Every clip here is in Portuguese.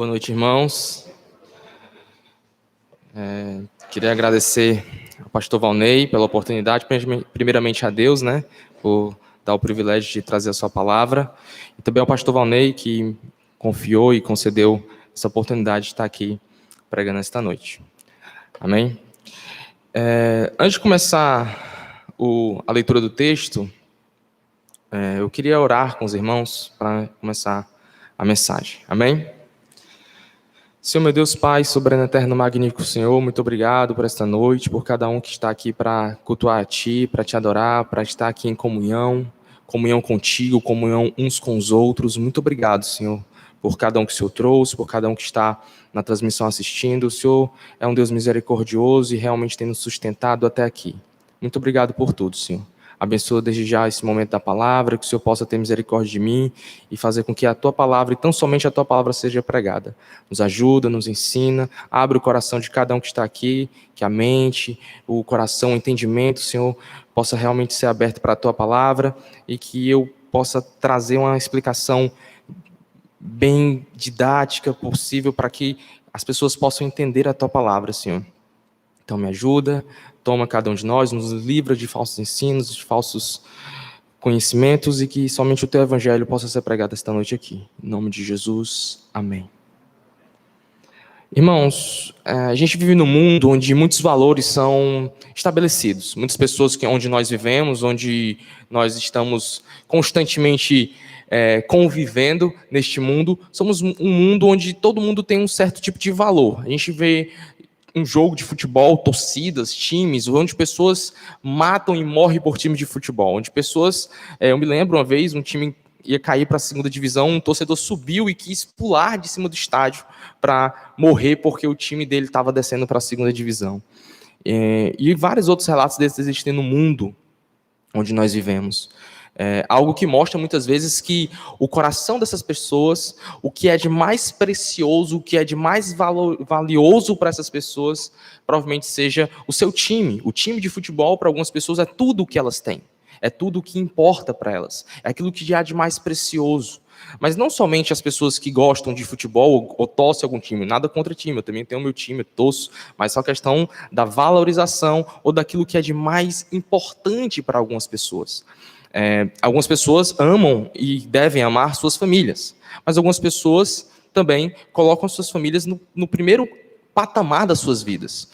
Boa noite, irmãos. Queria agradecer ao pastor Valnei pela oportunidade, primeiramente a Deus, por dar o privilégio de trazer a sua palavra, e também ao pastor Valnei, que confiou e concedeu essa oportunidade de estar aqui pregando esta noite. Amém? Antes de começar a leitura do texto, eu queria orar com os irmãos para começar a mensagem. Amém? Senhor, meu Deus, Pai, soberano, eterno, magnífico Senhor, muito obrigado por esta noite, por cada um que está aqui para cultuar a Ti, para Te adorar, para estar aqui em comunhão contigo, comunhão uns com os outros. Muito obrigado, Senhor, por cada um que o Senhor trouxe, por cada um que está na transmissão assistindo. O Senhor é um Deus misericordioso e realmente tem nos sustentado até aqui. Muito obrigado por tudo, Senhor. Abençoa desde já esse momento da palavra, que o Senhor possa ter misericórdia de mim e fazer com que a Tua palavra, e tão somente a Tua palavra, seja pregada. Nos ajuda, nos ensina, abre o coração de cada um que está aqui, que a mente, o coração, o entendimento, Senhor, possa realmente ser aberto para a Tua palavra e que eu possa trazer uma explicação bem didática possível para que as pessoas possam entender a Tua palavra, Senhor. Então me ajuda, toma cada um de nós, nos livra de falsos ensinos, de falsos conhecimentos e que somente o Teu Evangelho possa ser pregado esta noite aqui. Em nome de Jesus, amém. Irmãos, a gente vive num mundo onde muitos valores são estabelecidos. Muitas pessoas onde nós vivemos, onde nós estamos constantemente convivendo neste mundo, somos um mundo onde todo mundo tem um certo tipo de valor. A gente vê um jogo de futebol, torcidas, times, onde pessoas matam e morrem por time de futebol, onde pessoas... eu me lembro uma vez, um time ia cair para a segunda divisão, um torcedor subiu e quis pular de cima do estádio para morrer porque o time dele estava descendo para a segunda divisão. E vários outros relatos desses existem no mundo onde nós vivemos. Algo que mostra muitas vezes que o coração dessas pessoas, o que é de mais precioso, o que é de mais valioso para essas pessoas, provavelmente seja o seu time. O time de futebol, para algumas pessoas, é tudo o que elas têm. É tudo o que importa para elas. É aquilo que há de mais precioso. Mas não somente as pessoas que gostam de futebol ou torcem algum time, nada contra time, eu também tenho o meu time, eu torço, mas só a questão da valorização ou daquilo que é de mais importante para algumas pessoas. Algumas pessoas amam e devem amar suas famílias, mas algumas pessoas também colocam suas famílias no primeiro patamar das suas vidas.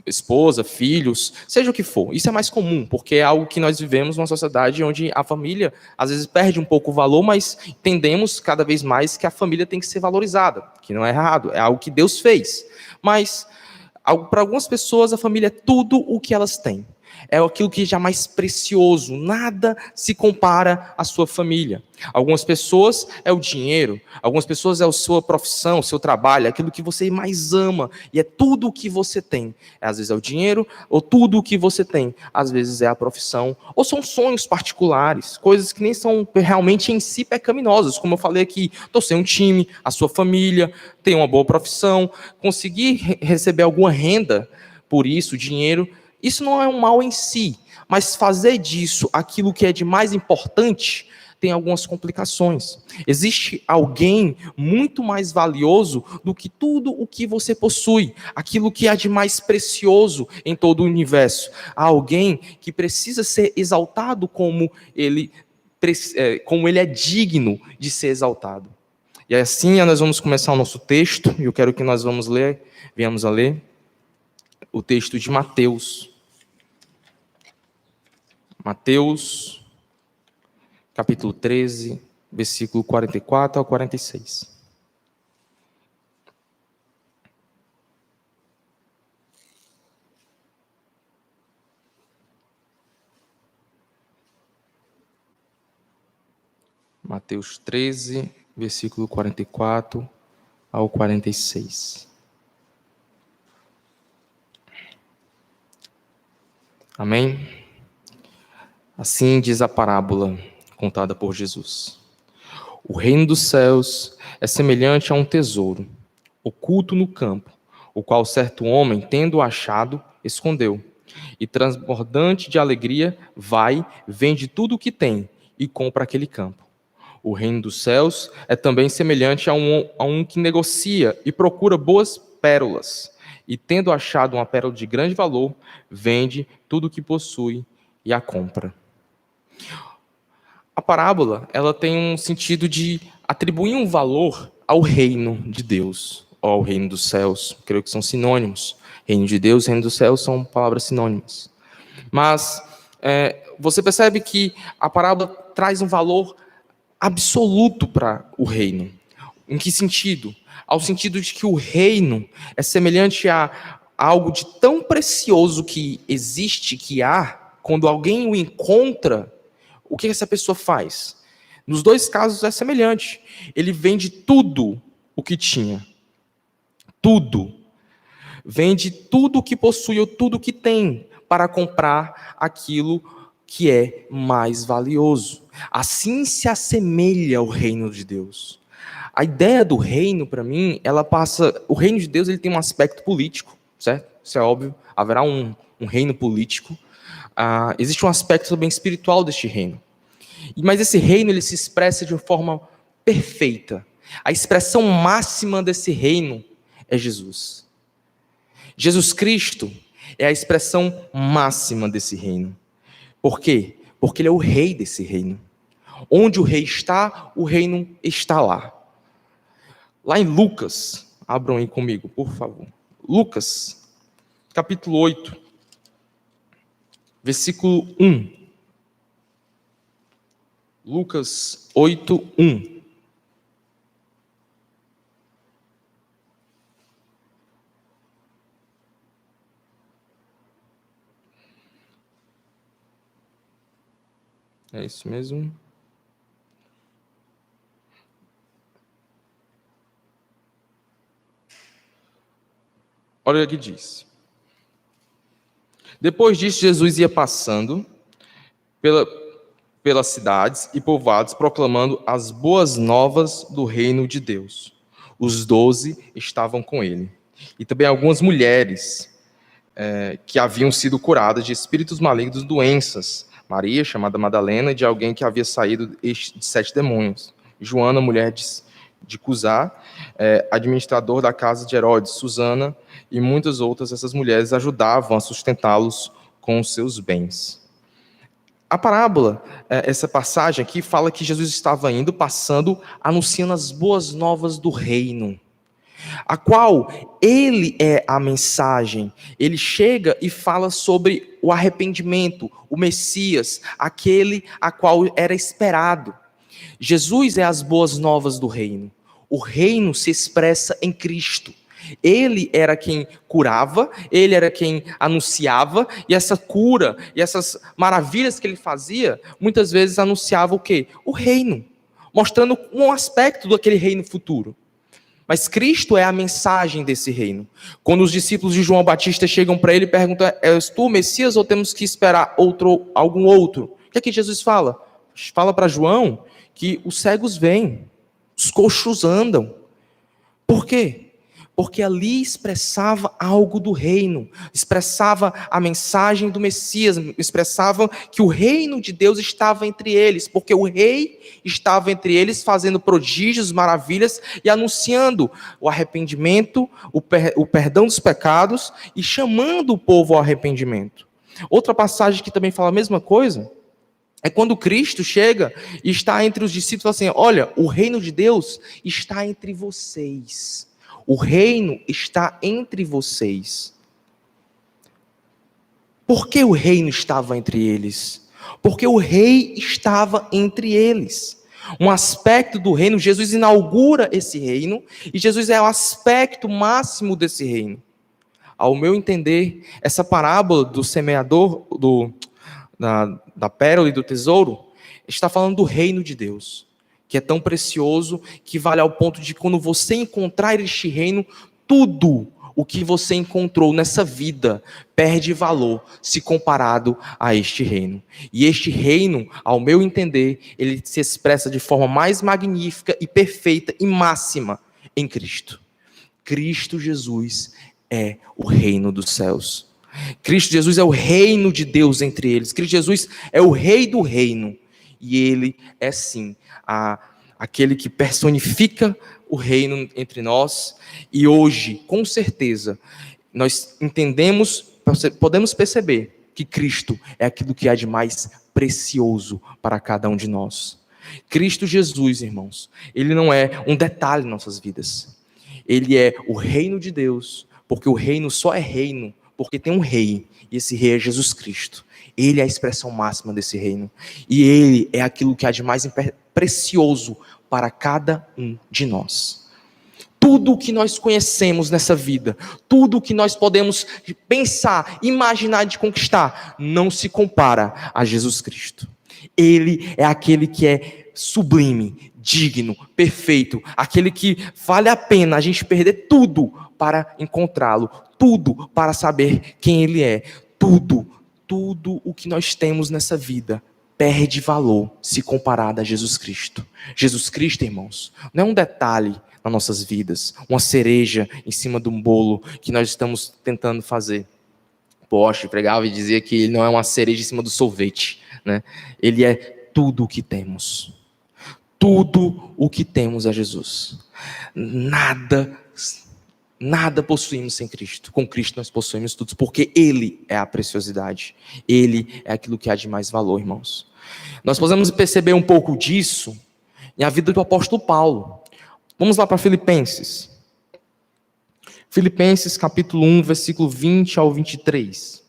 Esposa, filhos, seja o que for. Isso é mais comum, porque é algo que nós vivemos numa sociedade onde a família às vezes perde um pouco o valor, mas entendemos cada vez mais que a família tem que ser valorizada, que não é errado, é algo que Deus fez. Mas para algumas pessoas a família é tudo o que elas têm. É aquilo que é já mais precioso, nada se compara à sua família. Algumas pessoas é o dinheiro, algumas pessoas é a sua profissão, o seu trabalho, é aquilo que você mais ama, e é tudo o que você tem. Às vezes é o dinheiro, ou tudo o que você tem. Às vezes é a profissão, ou são sonhos particulares, coisas que nem são realmente em si pecaminosas. Como eu falei aqui, torcer um time, a sua família, ter uma boa profissão, conseguir receber alguma renda por isso, dinheiro. Isso não é um mal em si, mas fazer disso aquilo que é de mais importante tem algumas complicações. Existe alguém muito mais valioso do que tudo o que você possui, aquilo que é de mais precioso em todo o universo. Há alguém que precisa ser exaltado como ele é digno de ser exaltado. E assim nós vamos começar o nosso texto, e eu quero que nós venhamos a ler o texto de Mateus. Mateus, capítulo 13, versículo 44 ao 46. Mateus 13, versículo 44 ao 46. Amém? Assim diz a parábola contada por Jesus. O reino dos céus é semelhante a um tesouro, oculto no campo, o qual certo homem, tendo achado, escondeu. E transbordante de alegria, vai, vende tudo o que tem e compra aquele campo. O reino dos céus é também semelhante a um que negocia e procura boas pérolas, e tendo achado uma pérola de grande valor, vende tudo o que possui e a compra. A parábola, ela tem um sentido de atribuir um valor ao reino de Deus, ou ao reino dos céus. Creio que são sinônimos. Reino de Deus e reino dos céus são palavras sinônimas. Mas você percebe que a parábola traz um valor absoluto para o reino. Em que sentido? Ao sentido de que o reino é semelhante a algo de tão precioso que existe, que há, quando alguém o encontra, o que essa pessoa faz? Nos dois casos é semelhante. Ele vende tudo o que tinha. Tudo. Vende tudo o que possui ou tudo o que tem para comprar aquilo que é mais valioso. Assim se assemelha ao reino de Deus. A ideia do reino, para mim, ela passa... O reino de Deus ele tem um aspecto político, certo? Isso é óbvio. Haverá um reino político. Existe um aspecto também espiritual deste reino. Mas esse reino ele se expressa de uma forma perfeita. A expressão máxima desse reino é Jesus. Jesus Cristo é a expressão máxima desse reino. Por quê? Porque ele é o rei desse reino. Onde o rei está, o reino está lá. Lá em Lucas, abram aí comigo, por favor. Lucas, capítulo 8, versículo 1. Lucas 8, 1. É isso mesmo. Olha o que diz. Depois disso, Jesus ia passando pelas cidades e povoados, proclamando as boas novas do reino de Deus. Os 12 estavam com ele. E também algumas mulheres que haviam sido curadas de espíritos malignos, doenças. Maria, chamada Madalena, e de alguém que havia saído de 7 demônios. Joana, mulher de Cusá, administrador da casa de Herodes, Susana e muitas outras. Essas mulheres ajudavam a sustentá-los com os seus bens. A parábola, essa passagem aqui, fala que Jesus estava indo, passando, anunciando as boas novas do reino, a qual ele é a mensagem. Ele chega e fala sobre o arrependimento, o Messias, aquele a qual era esperado. Jesus é as boas novas do reino. O reino se expressa em Cristo. Ele era quem curava, ele era quem anunciava, e essa cura e essas maravilhas que ele fazia, muitas vezes anunciava o quê? O reino, mostrando um aspecto daquele reino futuro. Mas Cristo é a mensagem desse reino. Quando os discípulos de João Batista chegam para ele e perguntam: és tu o Messias ou temos que esperar algum outro? O que é que Jesus fala? Fala para João que os cegos veem, os coxos andam. Por quê? Porque ali expressava algo do reino, expressava a mensagem do Messias, expressava que o reino de Deus estava entre eles, porque o rei estava entre eles fazendo prodígios, maravilhas e anunciando o arrependimento, o perdão dos pecados e chamando o povo ao arrependimento. Outra passagem que também fala a mesma coisa é quando Cristo chega e está entre os discípulos assim: olha, o reino de Deus está entre vocês. O reino está entre vocês. Por que o reino estava entre eles? Porque o rei estava entre eles. Um aspecto do reino, Jesus inaugura esse reino, e Jesus é o aspecto máximo desse reino. Ao meu entender, essa parábola do semeador, da pérola e do tesouro, está falando do reino de Deus, que é tão precioso, que vale ao ponto de quando você encontrar este reino, tudo o que você encontrou nessa vida perde valor se comparado a este reino. E este reino, ao meu entender, ele se expressa de forma mais magnífica e perfeita e máxima em Cristo. Cristo Jesus é o reino dos céus. Cristo Jesus é o reino de Deus entre eles. Cristo Jesus é o rei do reino. E ele é sim a aquele que personifica o reino entre nós, e hoje, com certeza, nós entendemos, podemos perceber que Cristo é aquilo que há de mais precioso para cada um de nós. Cristo Jesus, irmãos, ele não é um detalhe em nossas vidas. Ele é o reino de Deus, porque o reino só é reino porque tem um rei, e esse rei é Jesus Cristo. Ele é a expressão máxima desse reino, e ele é aquilo que há de mais precioso para cada um de nós. Tudo o que nós conhecemos nessa vida, tudo o que nós podemos pensar, imaginar de conquistar, não se compara a Jesus Cristo. Ele é aquele que é sublime, digno, perfeito, aquele que vale a pena a gente perder tudo para encontrá-lo, tudo para saber quem ele é, tudo o que nós temos nessa vida perde valor se comparado a Jesus Cristo. Jesus Cristo, irmãos, não é um detalhe nas nossas vidas, uma cereja em cima de um bolo que nós estamos tentando fazer. Porsche pregava e dizia que ele não é uma cereja em cima do sorvete, né? Ele é tudo o que temos. Tudo o que temos é Jesus. Nada possuímos sem Cristo. Com Cristo nós possuímos tudo, porque Ele é a preciosidade. Ele é aquilo que há de mais valor, irmãos. Nós podemos perceber um pouco disso na vida do apóstolo Paulo. Vamos lá para Filipenses. Filipenses capítulo 1, versículo 20 ao 23.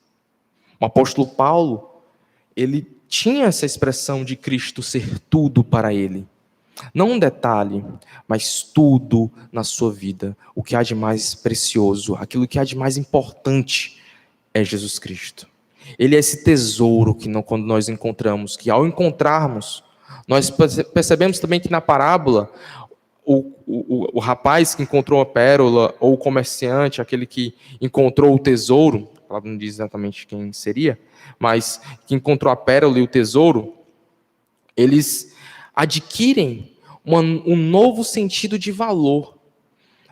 O apóstolo Paulo, ele tinha essa expressão de Cristo ser tudo para ele. Não um detalhe, mas tudo na sua vida. O que há de mais precioso, aquilo que há de mais importante é Jesus Cristo. Ele é esse tesouro que quando nós encontramos, que ao encontrarmos, nós percebemos também que na parábola, o rapaz que encontrou a pérola, ou o comerciante, aquele que encontrou o tesouro, a palavra não diz exatamente quem seria, mas que encontrou a pérola e o tesouro, eles adquirem um novo sentido de valor,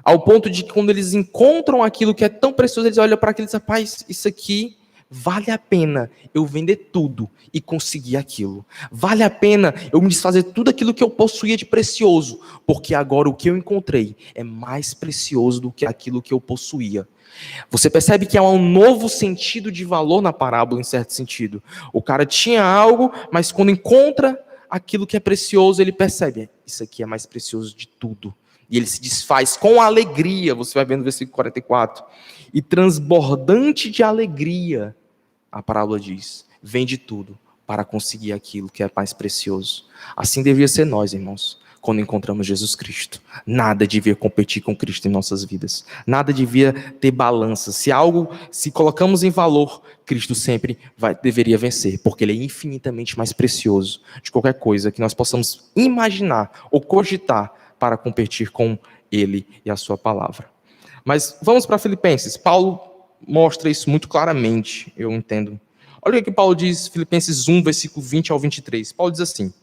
ao ponto de que quando eles encontram aquilo que é tão precioso, eles olham para aquilo e dizem, rapaz, isso aqui vale a pena eu vender tudo e conseguir aquilo. Vale a pena eu me desfazer tudo aquilo que eu possuía de precioso, porque agora o que eu encontrei é mais precioso do que aquilo que eu possuía. Você percebe que há um novo sentido de valor na parábola, em certo sentido. O cara tinha algo, mas quando encontra aquilo que é precioso, ele percebe, isso aqui é mais precioso de tudo. E ele se desfaz com alegria, você vai ver no versículo 44. E transbordante de alegria, a parábola diz, vende tudo para conseguir aquilo que é mais precioso. Assim devia ser nós, irmãos, quando encontramos Jesus Cristo. Nada devia competir com Cristo em nossas vidas. Nada devia ter balança. Se colocamos em valor, Cristo sempre deveria vencer, porque Ele é infinitamente mais precioso de qualquer coisa que nós possamos imaginar ou cogitar para competir com Ele e a sua palavra. Mas vamos para Filipenses. Paulo mostra isso muito claramente, eu entendo. Olha o que Paulo diz, Filipenses 1, versículo 20 ao 23. Paulo diz assim: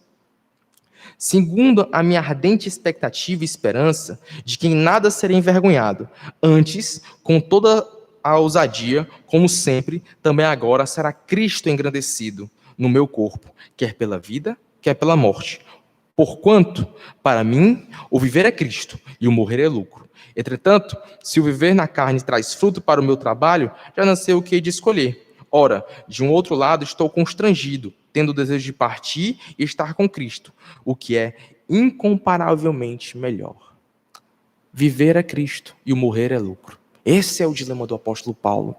segundo a minha ardente expectativa e esperança de que em nada serei envergonhado, antes, com toda a ousadia, como sempre, também agora será Cristo engrandecido no meu corpo, quer pela vida, quer pela morte. Porquanto, para mim, o viver é Cristo e o morrer é lucro. Entretanto, se o viver na carne traz fruto para o meu trabalho, já não sei o que hei de escolher. Ora, de um outro lado, estou constrangido, tendo o desejo de partir e estar com Cristo, o que é incomparavelmente melhor. Viver é Cristo e o morrer é lucro. Esse é o dilema do apóstolo Paulo.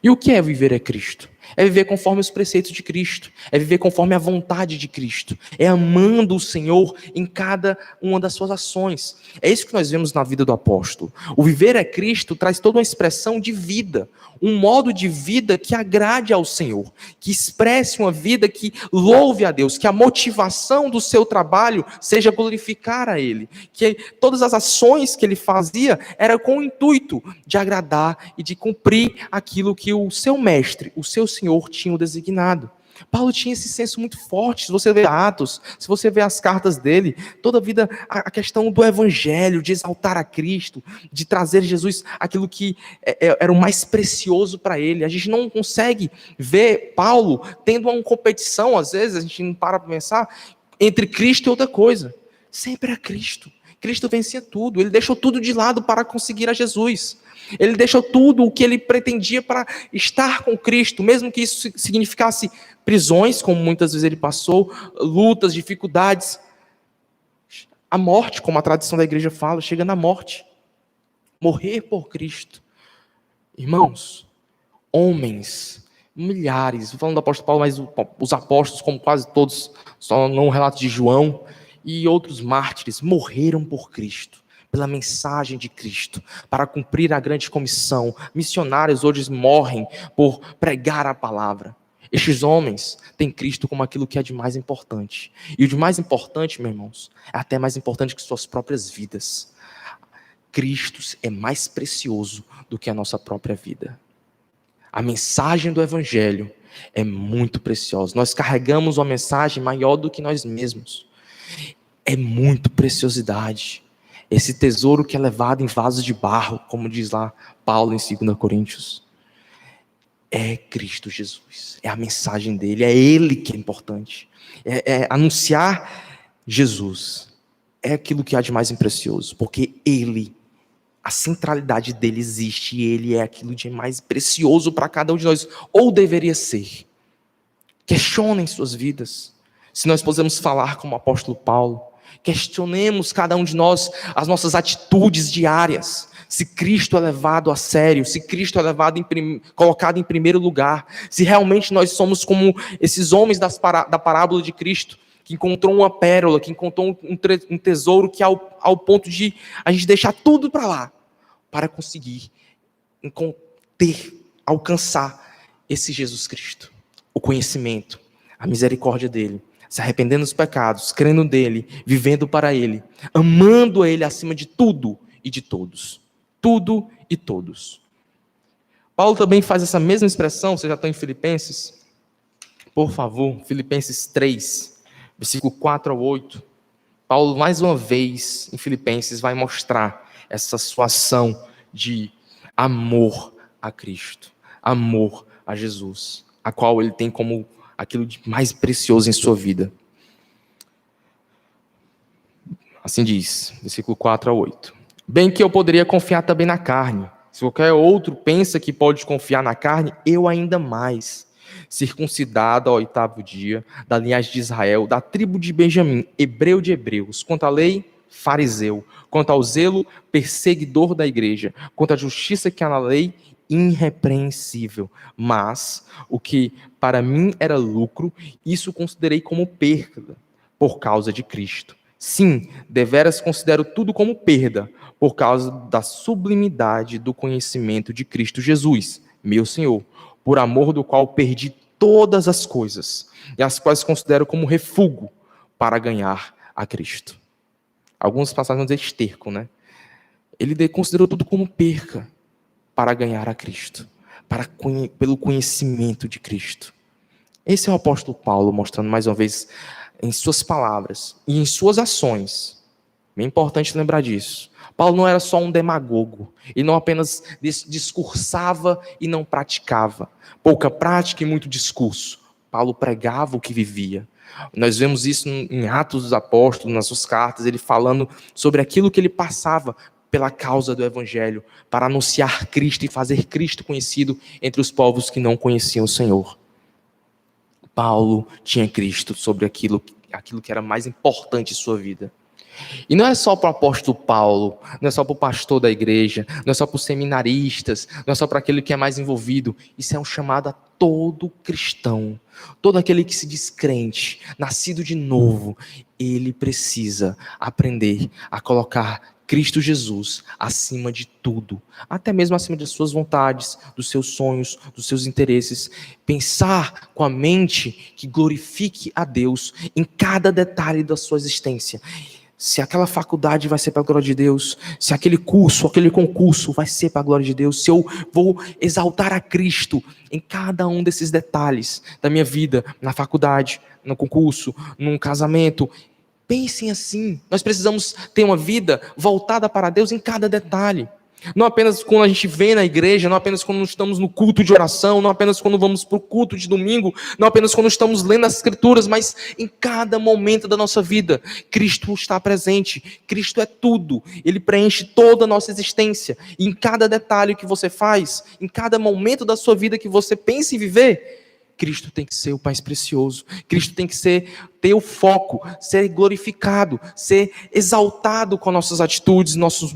E o que é viver é Cristo? É viver conforme os preceitos de Cristo. É viver conforme a vontade de Cristo. É amando o Senhor em cada uma das suas ações. É isso que nós vemos na vida do apóstolo. O viver é Cristo traz toda uma expressão de vida. Um modo de vida que agrade ao Senhor. Que expresse uma vida que louve a Deus. Que a motivação do seu trabalho seja glorificar a Ele. Que todas as ações que ele fazia eram com o intuito de agradar e de cumprir aquilo que o seu mestre, o seu Senhor tinha o designado. Paulo tinha esse senso muito forte. Se você vê Atos, se você vê as cartas dele, toda a vida a questão do evangelho, de exaltar a Cristo, de trazer Jesus aquilo que era o mais precioso para ele. A gente não consegue ver Paulo tendo uma competição, às vezes a gente não para pensar, entre Cristo e outra coisa. Sempre a Cristo. Cristo vencia tudo. Ele deixou tudo de lado para conseguir a Jesus. Ele deixou tudo o que ele pretendia para estar com Cristo, mesmo que isso significasse prisões, como muitas vezes ele passou, lutas, dificuldades, a morte, como a tradição da igreja fala, chega na morte. Morrer por Cristo. Irmãos, homens, milhares, falando do apóstolo Paulo, mas os apóstolos, como quase todos, só no relato de João, e outros mártires, morreram por Cristo, pela mensagem de Cristo, para cumprir a grande comissão. Missionários hoje morrem por pregar a palavra. Estes homens têm Cristo como aquilo que é de mais importante. E o de mais importante, meus irmãos, é até mais importante que suas próprias vidas. Cristo é mais precioso do que a nossa própria vida. A mensagem do Evangelho é muito preciosa. Nós carregamos uma mensagem maior do que nós mesmos. É muito preciosidade. Esse tesouro que é levado em vasos de barro, como diz lá Paulo em 2 Coríntios. É Cristo Jesus. É a mensagem dele. É ele que é importante. É anunciar Jesus. É aquilo que há de mais precioso. Porque ele, a centralidade dele existe. E ele é aquilo de mais precioso para cada um de nós. Ou deveria ser. Questionem suas vidas. Se nós podemos falar como o apóstolo Paulo. Questionemos cada um de nós as nossas atitudes diárias. Se Cristo é levado a sério, se Cristo é colocado em primeiro lugar, se realmente nós somos como esses homens da parábola de Cristo, que encontrou uma pérola, que encontrou um tesouro que ao ponto de a gente deixar tudo para lá, para conseguir alcançar esse Jesus Cristo, o conhecimento, a misericórdia dele. Se arrependendo dos pecados, crendo nele, vivendo para ele, amando a ele acima de tudo e de todos. Tudo e todos. Paulo também faz essa mesma expressão, vocês já estão em Filipenses? Por favor, Filipenses 3, versículo 4 ao 8. Paulo, mais uma vez, em Filipenses, vai mostrar essa sua ação de amor a Cristo, amor a Jesus, a qual ele tem como aquilo de mais precioso em sua vida. Assim diz, versículo 4 a 8. Bem que eu poderia confiar também na carne. Se qualquer outro pensa que pode confiar na carne, eu ainda mais. Circuncidado ao 8º dia, da linhagem de Israel, da tribo de Benjamim, hebreu de hebreus, quanto à lei, fariseu, quanto ao zelo, perseguidor da igreja, quanto à justiça que há na lei, irrepreensível. Mas o que para mim era lucro, isso considerei como perda por causa de Cristo. Sim, deveras considero tudo como perda por causa da sublimidade do conhecimento de Cristo Jesus, meu Senhor, por amor do qual perdi todas as coisas, e as quais considero como refúgio para ganhar a Cristo. Algumas passagens vão dizer esterco, né? Ele considerou tudo como perca para ganhar a Cristo, pelo conhecimento de Cristo. Esse é o apóstolo Paulo mostrando mais uma vez em suas palavras e em suas ações. É importante lembrar disso. Paulo não era só um demagogo. Ele não apenas discursava e não praticava. Pouca prática e muito discurso. Paulo pregava o que vivia. Nós vemos isso em Atos dos Apóstolos, nas suas cartas, ele falando sobre aquilo que ele passava pela causa do Evangelho, para anunciar Cristo e fazer Cristo conhecido entre os povos que não conheciam o Senhor. Paulo tinha Cristo sobre aquilo que era mais importante em sua vida. E não é só para o apóstolo Paulo, não é só para o pastor da igreja, não é só para os seminaristas, não é só para aquele que é mais envolvido. Isso é um chamado a todo cristão, todo aquele que se diz crente, nascido de novo. Ele precisa aprender a colocar Cristo Jesus acima de tudo, até mesmo acima das suas vontades, dos seus sonhos, dos seus interesses. Pensar com a mente que glorifique a Deus em cada detalhe da sua existência. Se aquela faculdade vai ser para a glória de Deus, se aquele curso, aquele concurso vai ser para a glória de Deus, se eu vou exaltar a Cristo em cada um desses detalhes da minha vida, na faculdade, no concurso, num casamento. Pensem assim, nós precisamos ter uma vida voltada para Deus em cada detalhe. Não apenas quando a gente vem na igreja, não apenas quando estamos no culto de oração, não apenas quando vamos para o culto de domingo, não apenas quando estamos lendo as escrituras, mas em cada momento da nossa vida, Cristo está presente. Cristo é tudo, Ele preenche toda a nossa existência. E em cada detalhe que você faz, em cada momento da sua vida que você pensa em viver, Cristo tem que ser o mais precioso. Cristo tem que ter o foco, ser glorificado, ser exaltado com nossas atitudes, nos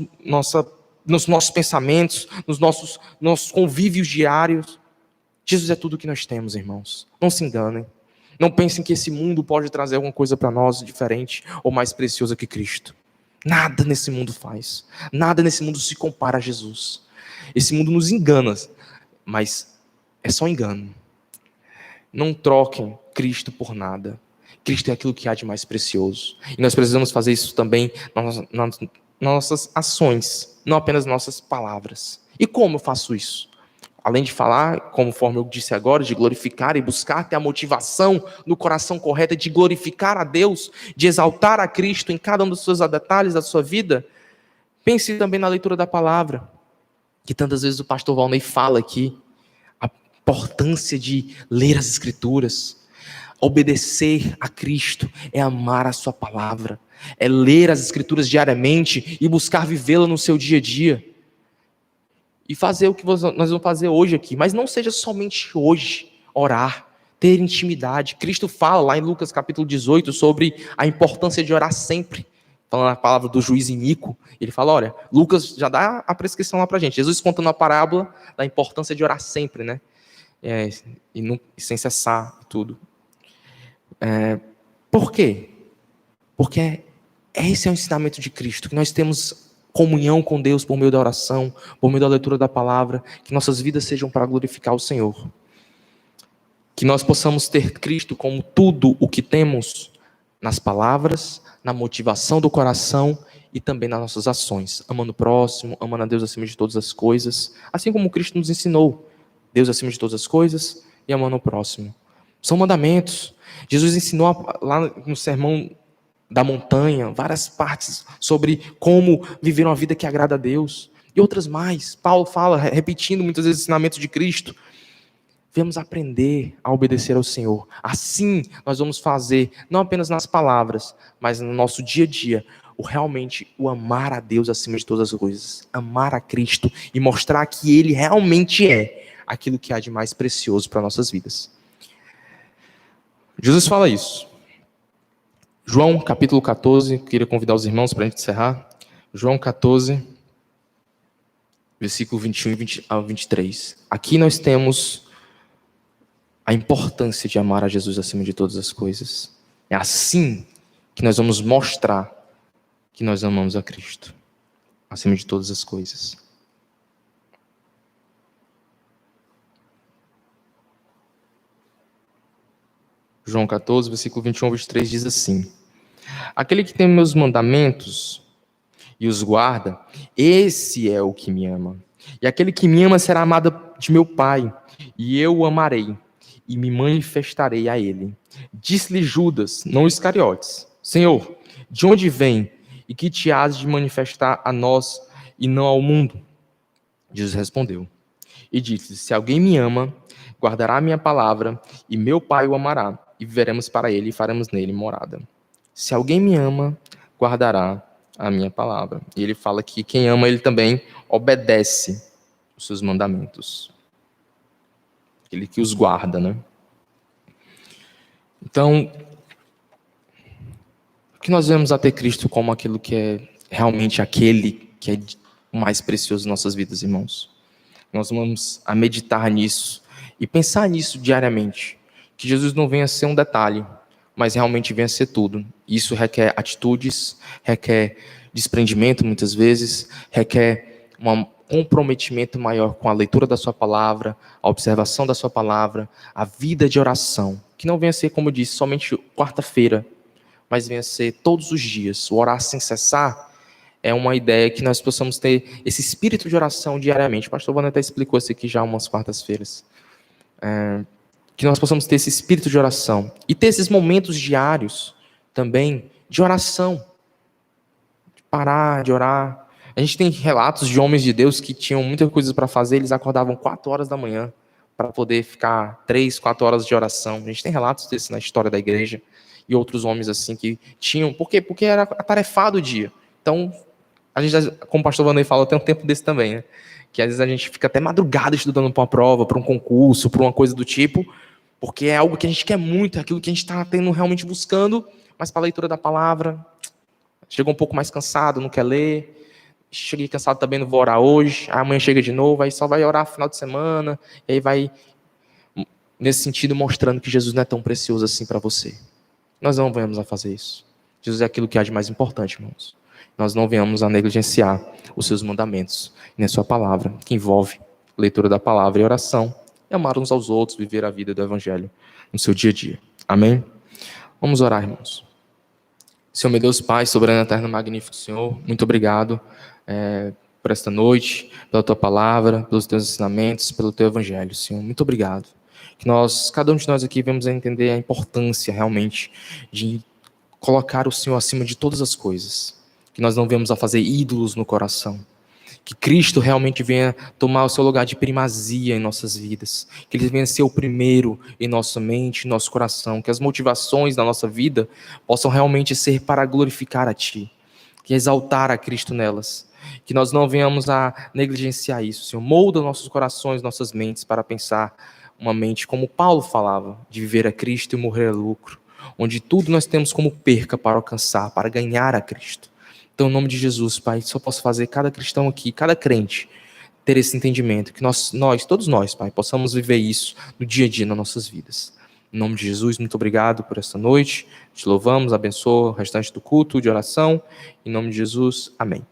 nossos pensamentos, nos nossos convívios diários. Jesus é tudo o que nós temos, irmãos. Não se enganem. Não pensem que esse mundo pode trazer alguma coisa para nós diferente ou mais preciosa que Cristo. Nada nesse mundo faz. Nada nesse mundo se compara a Jesus. Esse mundo nos engana, mas é só engano. Não troquem Cristo por nada. Cristo é aquilo que há de mais precioso. E nós precisamos fazer isso também nas nossas ações, não apenas nossas palavras. E como eu faço isso? Além de falar, conforme eu disse agora, de glorificar e buscar ter a motivação no coração correta de glorificar a Deus, de exaltar a Cristo em cada um dos seus detalhes da sua vida, pense também na leitura da palavra, que tantas vezes o pastor Valnei fala aqui, a importância de ler as Escrituras. Obedecer a Cristo é amar a sua palavra, é ler as Escrituras diariamente e buscar vivê-la no seu dia a dia. E fazer o que nós vamos fazer hoje aqui, mas não seja somente hoje, orar, ter intimidade. Cristo fala lá em Lucas capítulo 18 sobre a importância de orar sempre. Falando a palavra do juiz iníquo, ele fala, olha, Lucas já dá a prescrição lá pra gente. Jesus contando a parábola da importância de orar sempre, né? E sem cessar tudo. Por quê? Porque esse é o ensinamento de Cristo, que nós temos comunhão com Deus por meio da oração, por meio da leitura da palavra, que nossas vidas sejam para glorificar o Senhor. Que nós possamos ter Cristo como tudo o que temos nas palavras, na motivação do coração e também nas nossas ações, amando o próximo, amando a Deus acima de todas as coisas, assim como Cristo nos ensinou, Deus acima de todas as coisas e amando o próximo. São mandamentos. Jesus ensinou lá no sermão da montanha, várias partes sobre como viver uma vida que agrada a Deus, e outras mais. Paulo fala, repetindo muitas vezes o ensinamento de Cristo. Vamos aprender a obedecer ao Senhor. Assim nós vamos fazer, não apenas nas palavras, mas no nosso dia a dia, realmente o amar a Deus acima de todas as coisas, amar a Cristo e mostrar que Ele realmente é aquilo que há de mais precioso para nossas vidas. Jesus fala isso. João, capítulo 14, queria convidar os irmãos para a gente encerrar. João 14, versículo 21 ao 23. Aqui nós temos a importância de amar a Jesus acima de todas as coisas. É assim que nós vamos mostrar que nós amamos a Cristo acima de todas as coisas. João 14, versículo 21 ao 23 diz assim: aquele que tem meus mandamentos e os guarda, esse é o que me ama. E aquele que me ama será amado de meu Pai, e eu o amarei, e me manifestarei a ele. Disse-lhe Judas, não Iscariotes: Senhor, de onde vem, e que te has de manifestar a nós e não ao mundo? Jesus respondeu, e disse: se alguém me ama, guardará a minha palavra, e meu Pai o amará, e viveremos para ele, e faremos nele morada. Se alguém me ama, guardará a minha palavra. E ele fala que quem ama ele também obedece os seus mandamentos. Ele que os guarda, né? Então, que nós vemos a ter Cristo como aquilo que é realmente aquele que é o mais precioso em nossas vidas, irmãos. Nós vamos a meditar nisso e pensar nisso diariamente. Que Jesus não venha a ser um detalhe, mas realmente venha a ser tudo. Isso requer atitudes, requer desprendimento muitas vezes, requer um comprometimento maior com a leitura da sua palavra, a observação da sua palavra, a vida de oração. Que não venha a ser, como eu disse, somente quarta-feira, mas venha a ser todos os dias. O orar sem cessar é uma ideia que nós possamos ter esse espírito de oração diariamente. O pastor Vana até explicou isso aqui já umas quartas-feiras. Que nós possamos ter esse espírito de oração e ter esses momentos diários também de oração, de parar, de orar, A gente tem relatos de homens de Deus que tinham muitas coisas para fazer, eles acordavam 4 horas da manhã para poder ficar 3, 4 horas de oração. A gente tem relatos desse na história da igreja e outros homens assim que tinham. Por quê? Porque era atarefado o dia. Então, a gente, como o pastor Vanei fala, tem um tempo desse também, né? Que às vezes a gente fica até madrugada estudando para uma prova, para um concurso, para uma coisa do tipo, porque é algo que a gente quer muito, é aquilo que a gente está tendo realmente buscando, mas para a leitura da palavra, chega um pouco mais cansado, não quer ler. Cheguei cansado também, não vou orar hoje. Amanhã chega de novo, aí só vai orar no final de semana. E aí vai, nesse sentido, mostrando que Jesus não é tão precioso assim para você. Nós não venhamos a fazer isso. Jesus é aquilo que há de mais importante, irmãos. Nós não venhamos a negligenciar os seus mandamentos, nem a sua palavra, que envolve leitura da palavra e oração, e amar uns aos outros, viver a vida do Evangelho no seu dia a dia. Amém? Vamos orar, irmãos. Senhor, meu Deus, Pai, soberano, eterno, magnífico Senhor, muito obrigado por esta noite, pela Tua palavra, pelos Teus ensinamentos, pelo Teu Evangelho, Senhor. Muito obrigado. Que nós, cada um de nós aqui, venhamos a entender a importância realmente de colocar o Senhor acima de todas as coisas. Que nós não venhamos a fazer ídolos no coração. Que Cristo realmente venha tomar o seu lugar de primazia em nossas vidas. Que Ele venha ser o primeiro em nossa mente, em nosso coração. Que as motivações da nossa vida possam realmente ser para glorificar a Ti. Que exaltar a Cristo nelas. Que nós não venhamos a negligenciar isso. Senhor, molda nossos corações, nossas mentes para pensar uma mente como Paulo falava, de viver a Cristo e morrer a lucro. Onde tudo nós temos como perca para alcançar, para ganhar a Cristo. Então, em nome de Jesus, Pai, só posso fazer cada cristão aqui, cada crente, ter esse entendimento, que nós, todos nós, Pai, possamos viver isso no dia a dia, nas nossas vidas. Em nome de Jesus, muito obrigado por esta noite. Te louvamos, abençoa o restante do culto, de oração. Em nome de Jesus, amém.